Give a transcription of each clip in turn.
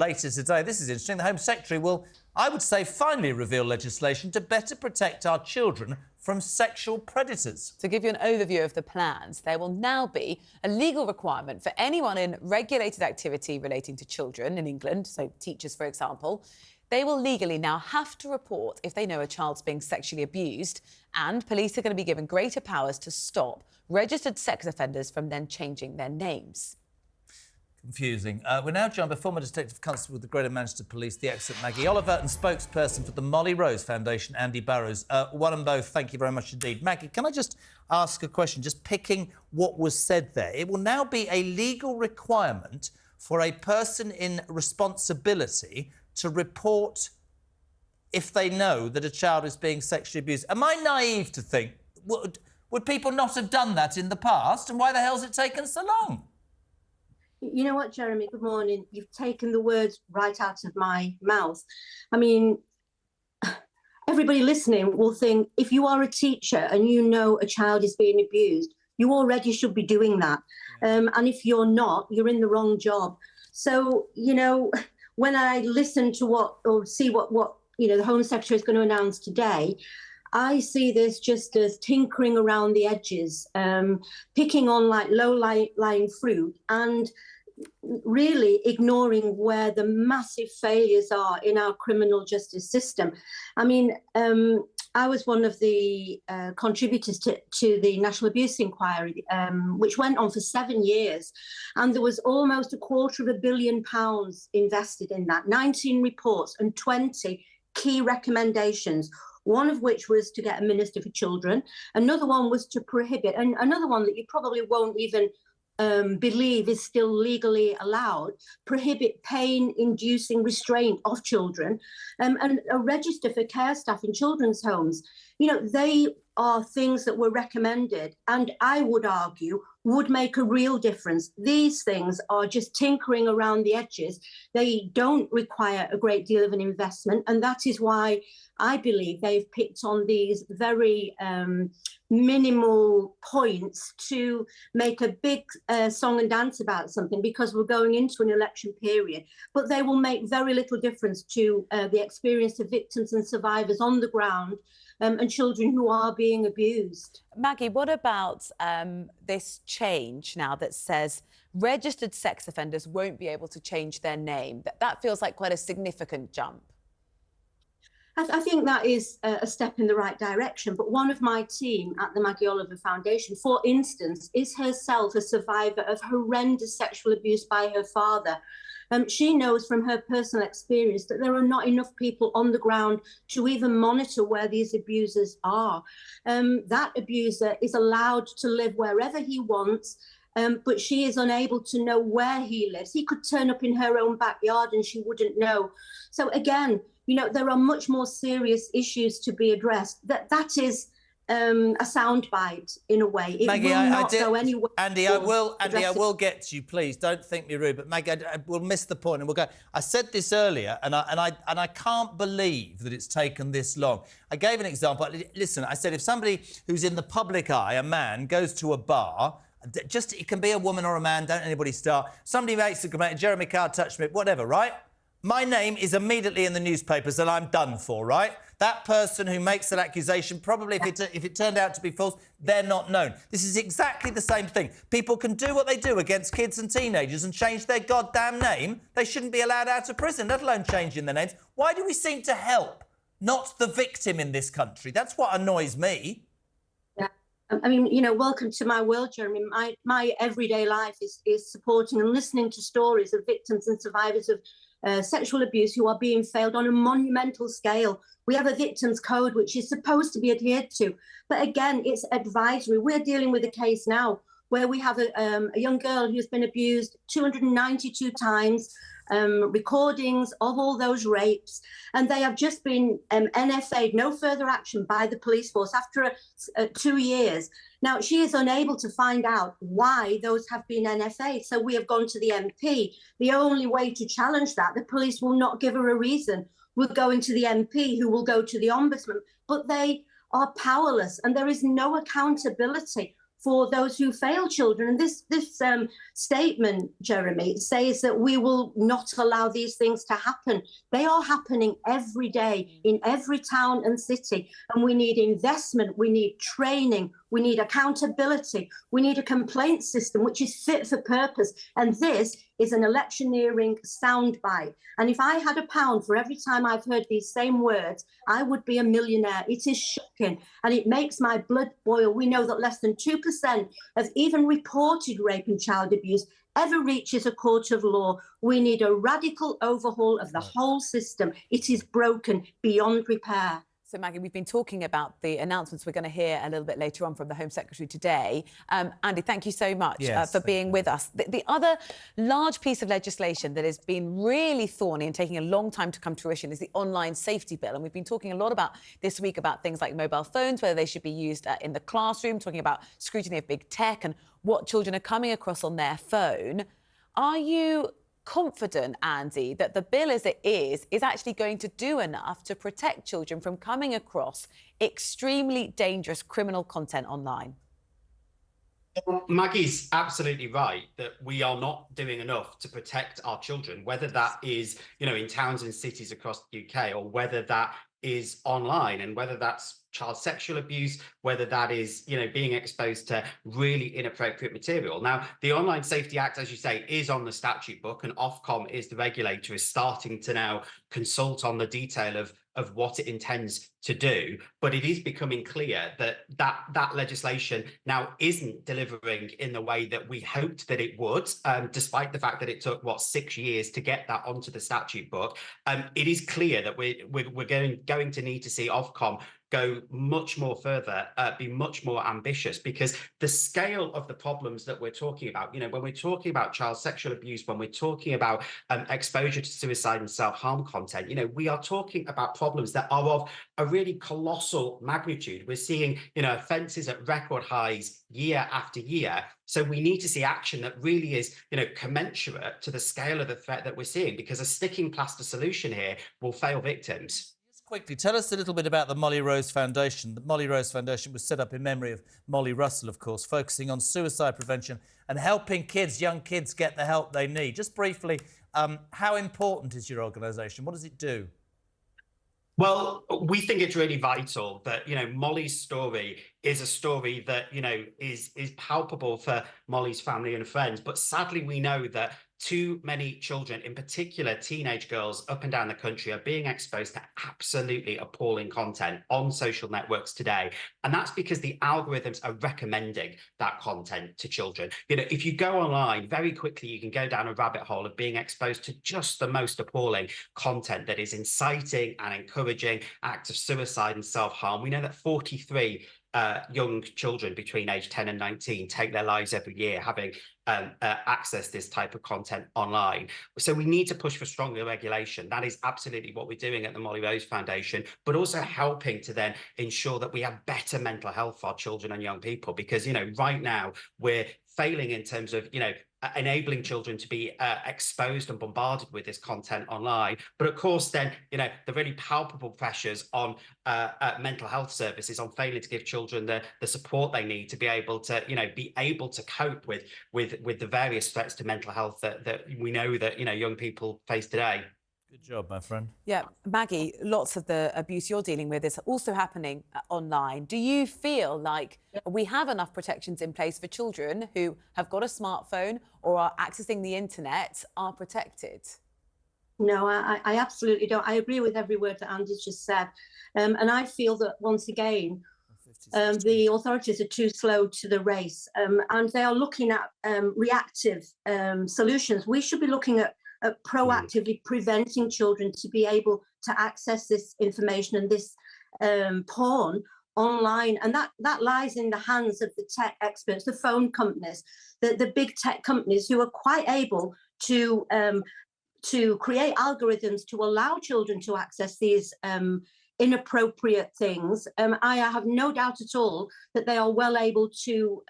Later today, this is interesting, the Home Secretary will, I would say, finally reveal legislation to better protect our children from sexual predators. To give you an overview of the plans, there will now be a legal requirement for anyone in regulated activity relating to children in England, so teachers, for example. They will legally now have to report if they know a child's being sexually abused, and police are going to be given greater powers to stop registered sex offenders from then changing their names. Confusing. We're now joined by former Detective Constable with the Greater Manchester Police, the excellent Maggie Oliver, and spokesperson for the Molly Rose Foundation, Andy Burrows. One and both, thank you very much indeed. Maggie, can I just ask a question, just picking what was said there? It will now be a legal requirement for a person in responsibility to report if they know that a child is being sexually abused. Am I naive to think, would people not have done that in the past? And why the hell's it taken so long? You know what, Jeremy, good morning. You've taken the words right out of my mouth. I mean, everybody listening will think if you are a teacher and you know a child is being abused, you already should be doing that. And if you're not, you're in the wrong job. So, you know, when I listen to see what the Home Secretary is going to announce today, I see this just as tinkering around the edges, picking on like low-lying fruit and really ignoring where the massive failures are in our criminal justice system. I mean, I was one of the contributors to the National Abuse Inquiry, which went on for 7 years. And there was almost £250 million invested in that, 19 reports and 20 key recommendations. One of which was to get a Minister for Children. Another one was to prohibit, and another one that you probably won't even believe is still legally allowed, prohibit pain-inducing restraint of children, and a register for care staff in children's homes. You know, they are things that were recommended and I would argue would make a real difference. These things are just tinkering around the edges. They don't require a great deal of an investment, and that is why I believe they've picked on these very minimal points to make a big song and dance about something, because we're going into an election period. But they will make very little difference to the experience of victims and survivors on the ground, and children who are being abused. Maggie, what about this change now that says registered sex offenders won't be able to change their name? That feels like quite a significant jump. I think that is a step in the right direction. But one of my team at the Maggie Oliver Foundation, for instance, is herself a survivor of horrendous sexual abuse by her father. She knows from her personal experience that there are not enough people on the ground to even monitor where these abusers are. That abuser is allowed to live wherever he wants, but she is unable to know where he lives. He could turn up in her own backyard and she wouldn't know. So again, you know, there are much more serious issues to be addressed. That is a soundbite in a way. It Maggie, will not go anywhere. Andy, I will get to you. Please don't think me rude, but Maggie, we'll miss the point and we'll go. I said this earlier, and I can't believe that it's taken this long. I gave an example. Listen, I said if somebody who's in the public eye, a man, goes to a bar. Just it can be a woman or a man. Don't anybody start. Somebody makes a comment. Jeremy Carr touched me. Whatever, right? My name is immediately in the newspapers and I'm done for, right? That person who makes that accusation, probably if it turned out to be false, they're not known. This is exactly the same thing. People can do what they do against kids and teenagers and change their goddamn name. They shouldn't be allowed out of prison, let alone changing their names. Why do we seem to help, not the victim in this country? That's what annoys me. Yeah. I mean, you know, welcome to my world, Jeremy. My everyday life is supporting and listening to stories of victims and survivors of sexual abuse who are being failed on a monumental scale. We have a victims code which is supposed to be adhered to, but again, it's advisory. We're dealing with a case now where we have a young girl who's been abused 292 times, recordings of all those rapes, and they have just been NFA'd, no further action by the police force after 2 years. Now, she is unable to find out why those have been NFA'd, so we have gone to the MP. The only way to challenge that, the police will not give her a reason. We're going to the MP, who will go to the Ombudsman, but they are powerless, and there is no accountability for those who fail children. And this statement, Jeremy, says that we will not allow these things to happen. They are happening every day in every town and city. And we need investment, we need training, we need accountability, we need a complaint system which is fit for purpose. And this is an electioneering soundbite. And if I had £1 for every time I've heard these same words, I would be a millionaire. It is shocking and it makes my blood boil. We know that less than 2% of even reported rape and child abuse ever reaches a court of law. We need a radical overhaul of the whole system. It is broken beyond repair. So, Maggie, we've been talking about the announcements we're going to hear a little bit later on from the Home Secretary today. Andy, thank you so much for being with us. The other large piece of legislation that has been really thorny and taking a long time to come to fruition is the online safety bill. And we've been talking a lot about this week about things like mobile phones, whether they should be used in the classroom, talking about scrutiny of big tech and what children are coming across on their phone. Are you confident, Andy, that the bill as it is actually going to do enough to protect children from coming across extremely dangerous criminal content online? Maggie's absolutely right that we are not doing enough to protect our children, whether that is, in towns and cities across the UK, or whether that is online, and whether that's child sexual abuse, whether that is, being exposed to really inappropriate material. Now, the Online Safety Act, as you say, is on the statute book, and Ofcom is the regulator, is starting to now consult on the detail of what it intends to do. But it is becoming clear that legislation now isn't delivering in the way that we hoped that it would, despite the fact that it took, 6 years to get that onto the statute book. It is clear that we're going to need to see Ofcom go much more further, be much more ambitious, because the scale of the problems that we're talking about, when we're talking about child sexual abuse, when we're talking about exposure to suicide and self-harm content, we are talking about problems that are of a really colossal magnitude. We're seeing, offences at record highs year after year. So we need to see action that really is, commensurate to the scale of the threat that we're seeing, because a sticking plaster solution here will fail victims. Quickly, tell us a little bit about the Molly Rose Foundation. The Molly Rose Foundation was set up in memory of Molly Russell, of course, focusing on suicide prevention and helping young kids get the help they need. Just briefly, how important is your organisation? What does it do? Well, we think it's really vital that, Molly's story is a story that, is palpable for Molly's family and friends. But sadly, we know that too many children, in particular teenage girls up and down the country, are being exposed to absolutely appalling content on social networks today. And that's because the algorithms are recommending that content to children. If you go online, very quickly, you can go down a rabbit hole of being exposed to just the most appalling content that is inciting and encouraging acts of suicide and self-harm. We know that 43 young children between age 10 and 19 take their lives every year having access this type of content online. So we need to push for stronger regulation. That is absolutely what we're doing at the Molly Rose Foundation, but also helping to then ensure that we have better mental health for our children and young people, because right now we're failing in terms of enabling children to be exposed and bombarded with this content online. But of course, then, the really palpable pressures on mental health services on failing to give children the support they need to be able to cope with the various threats to mental health that we know that, young people face today. Good job, my friend. Yeah, Maggie, lots of the abuse you're dealing with is also happening online. Do you feel like we have enough protections in place for children who have got a smartphone or are accessing the internet are protected? No, I absolutely don't. I agree with every word that Andy's just said. And I feel that, once again, the authorities are too slow to the race, and they are looking at reactive solutions. We should be looking at proactively preventing children to be able to access this information and this porn online. And that lies in the hands of the tech experts, the phone companies, the big tech companies, who are quite able to create algorithms to allow children to access these inappropriate things. I have no doubt at all that they are well able to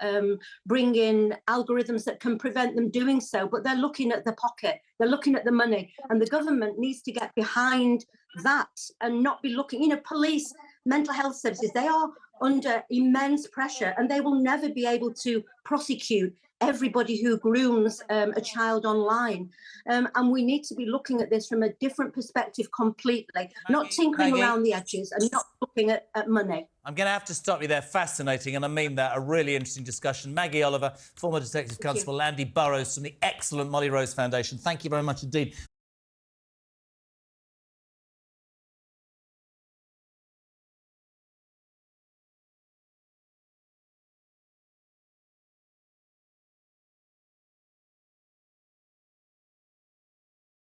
bring in algorithms that can prevent them doing so, but they're looking at the pocket, they're looking at the money, and the government needs to get behind that and not be looking, police, mental health services, they are under immense pressure, and they will never be able to prosecute everybody who grooms a child online. And we need to be looking at this from a different perspective completely, not tinkering around the edges and not looking at money. I'm going to have to stop you there. Fascinating, and I mean that. A really interesting discussion. Maggie Oliver, former Detective Constable, Andy Burrows from the excellent Molly Rose Foundation. Thank you very much indeed.